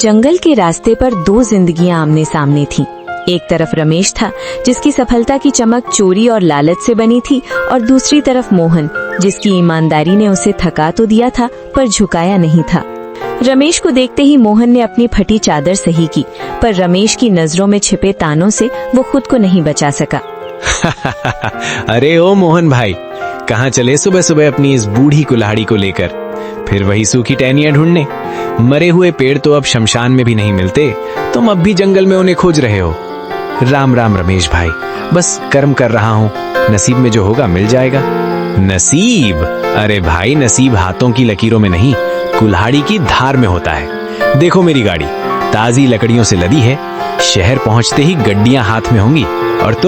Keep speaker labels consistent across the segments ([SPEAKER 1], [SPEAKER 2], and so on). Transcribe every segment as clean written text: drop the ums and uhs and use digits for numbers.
[SPEAKER 1] जंगल के रास्ते पर दो जिंदगियां आमने सामने थीं। एक तरफ रमेश था, जिसकी सफलता की चमक चोरी और लालच से बनी थी, और दूसरी तरफ मोहन, जिसकी ईमानदारी ने उसे थका तो दिया था पर झुकाया नहीं था। रमेश को देखते ही मोहन ने अपनी फटी चादर सही की, पर रमेश की नजरों में छिपे तानों से वो खुद को नहीं बचा सका।
[SPEAKER 2] अरे ओ मोहन भाई, कहाँ चले सुबह सुबह अपनी इस बूढ़ी कुल्हाड़ी को लेकर? फिर वही सूखी टहनियां ढूंढने? मरे हुए पेड़ तो अब शमशान में भी नहीं मिलते, तुम अब भी जंगल में उन्हें खोज रहे हो। राम राम रमेश भाई, बस कर्म कर रहा हूँ, नसीब में जो होगा मिल जाएगा। नसीब? अरे भाई, नसीब हाथों की लकीरों में नहीं, कुल्हाड़ी की धार में होता है। देखो मेरी गाड़ी ताजी लकड़ियों से लदी है, शहर पहुंचते ही गड्डियां हाथ में होंगी, और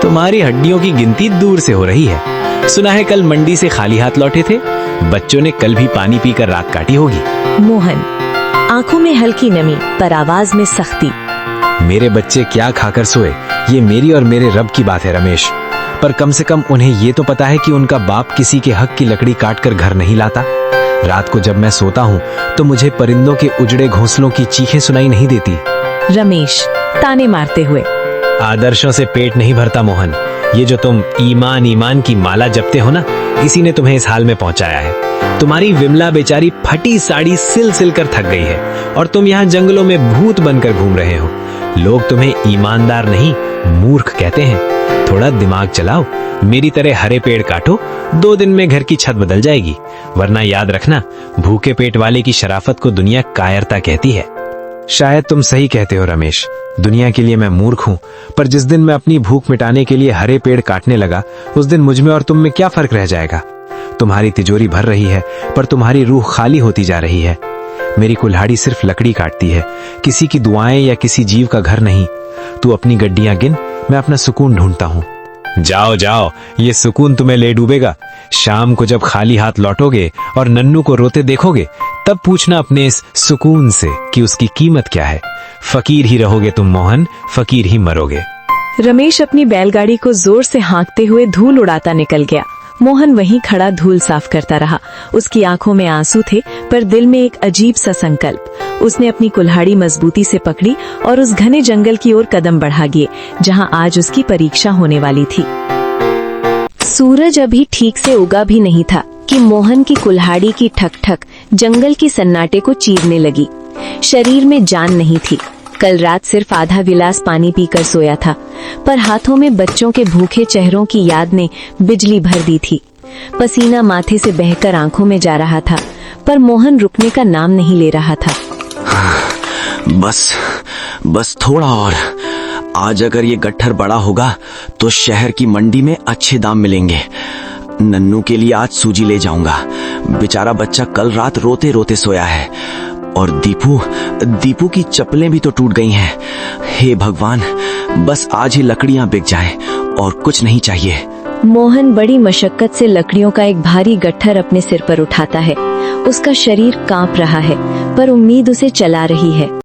[SPEAKER 2] तुम्हारी हड्डियों की गिनती दूर से हो रही है। सुना है कल मंडी से खाली हाथ लौटे थे, बच्चों ने कल भी पानी पीकर रात काटी होगी।
[SPEAKER 1] मोहन, आंखों में हल्की नमी पर आवाज में सख्ती।
[SPEAKER 2] मेरे बच्चे क्या खाकर सोए, ये मेरी और मेरे रब की बात है रमेश, पर कम से कम उन्हें ये तो पता है कि उनका बाप किसी के हक की लकड़ी काटकर घर नहीं लाता। रात को जब मैं सोता हूँ तो मुझे परिंदों के उजड़े घोंसलों की चीखें सुनाई नहीं देती।
[SPEAKER 1] रमेश ताने मारते हुए।
[SPEAKER 2] आदर्शों से पेट नहीं भरता मोहन, ये जो तुम ईमान ईमान की माला जपते हो ना, इसी ने तुम्हें इस हाल में पहुंचाया है। तुम्हारी विमला बेचारी फटी साड़ी सिल सिल कर थक गई है, और तुम यहाँ जंगलों में भूत बनकर घूम रहे हो। लोग तुम्हें ईमानदार नहीं, मूर्ख कहते हैं। थोड़ा दिमाग चलाओ, मेरी तरह हरे पेड़ काटो, 2 दिन में घर की छत बदल जाएगी। वरना याद रखना, भूखे पेट वाले की शराफत को दुनिया कायरता कहती है। शायद तुम सही कहते हो रमेश, दुनिया के लिए मैं मूर्ख हूँ, पर जिस दिन मैं अपनी भूख मिटाने के लिए हरे पेड़ काटने लगा, उस दिन मुझ में और तुम में क्या फर्क रह जाएगा? तुम्हारी तिजोरी भर रही है, पर तुम्हारी रूह खाली होती जा रही है। मेरी कुल्हाड़ी सिर्फ लकड़ी काटती है, किसी की दुआएं या किसी जीव का घर नहीं। तू अपनी गड्डियां गिन, मैं अपना सुकून ढूंढता हूँ। जाओ जाओ, ये सुकून तुम्हें ले डूबेगा। शाम को जब खाली हाथ लौटोगे और नन्नू को रोते देखोगे, तब पूछना अपने इस सुकून से कि उसकी कीमत क्या है। फकीर ही रहोगे तुम मोहन, फकीर ही मरोगे।
[SPEAKER 1] रमेश अपनी बैलगाड़ी को जोर से हाँकते हुए धूल उड़ाता निकल गया। मोहन वहीं खड़ा धूल साफ करता रहा। उसकी आंखों में आंसू थे, पर दिल में एक अजीब सा संकल्प। उसने अपनी कुल्हाड़ी मजबूती से पकड़ी और उस घने जंगल की ओर कदम बढ़ा गए, जहां आज उसकी परीक्षा होने वाली थी। सूरज अभी ठीक से उगा भी नहीं था कि मोहन की कुल्हाड़ी की ठक ठक जंगल की सन्नाटे को चीरने लगी। शरीर में जान नहीं थी। कल रात सिर्फ आधा गिलास पानी पीकर सोया था, पर हाथों में बच्चों के भूखे चेहरों की याद ने बिजली भर दी थी। पसीना माथे से बहकर आंखों में जा रहा था, पर मोहन रुकने का नाम नहीं ले रहा था।
[SPEAKER 3] बस थोड़ा और। आज अगर ये गट्ठर बड़ा होगा तो शहर की मंडी में अच्छे दाम मिलेंगे। नन्नू के लिए आज सूजी ले जाऊंगा। बेचारा बच्चा कल रात रोते रोते सोया है, और दीपू की चप्पलें भी तो टूट गई हैं। हे भगवान, बस आज ही लकड़ियां बिक जाएं और कुछ नहीं चाहिए।
[SPEAKER 1] मोहन बड़ी मशक्कत से लकड़ियों का एक भारी गट्ठर अपने सिर पर उठाता है। उसका शरीर कांप रहा है, पर उम्मीद उसे चला रही है।